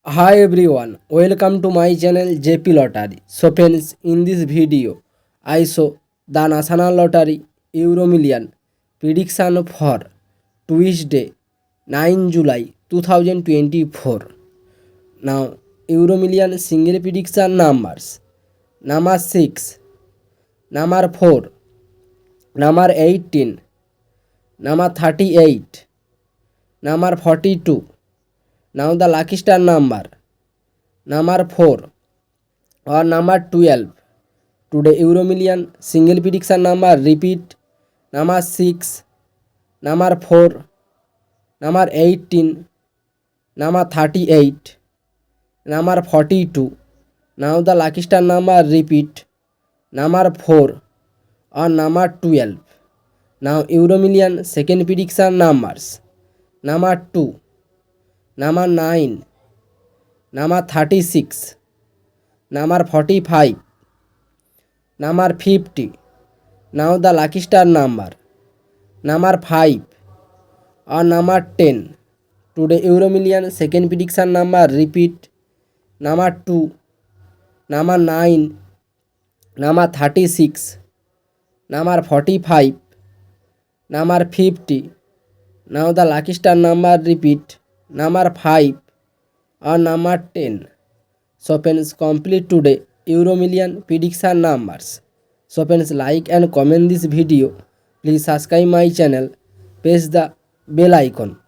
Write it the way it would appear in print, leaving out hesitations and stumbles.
Hi everyone, welcome to my channel JP Lottery. So friends, in this video, I show the National Lottery Euro Million prediction for Tuesday, 9 July 2024. Now, Euro Million single prediction numbers: number 6, number 4, number 18, number 38, number 42. Now the lucky star number 4 or number 12. Today Euro Million single prediction number repeat: number 6, number 4, number 18, number 38, number 42. Now the lucky star number repeat: number 4 or number 12. Now Euro Million second prediction numbers: number 2, number 9, number 36, number 45, number 50. Now the lucky star number 5 or number 10. Today Euro Million second prediction number repeat: number 2, number 9, number 36, number 45, number 50. Now the lucky star number repeat: number 5 or number 10. So friends, complete today Euro Million prediction numbers. So friends, like and comment this video. Please subscribe my channel. Press the bell icon.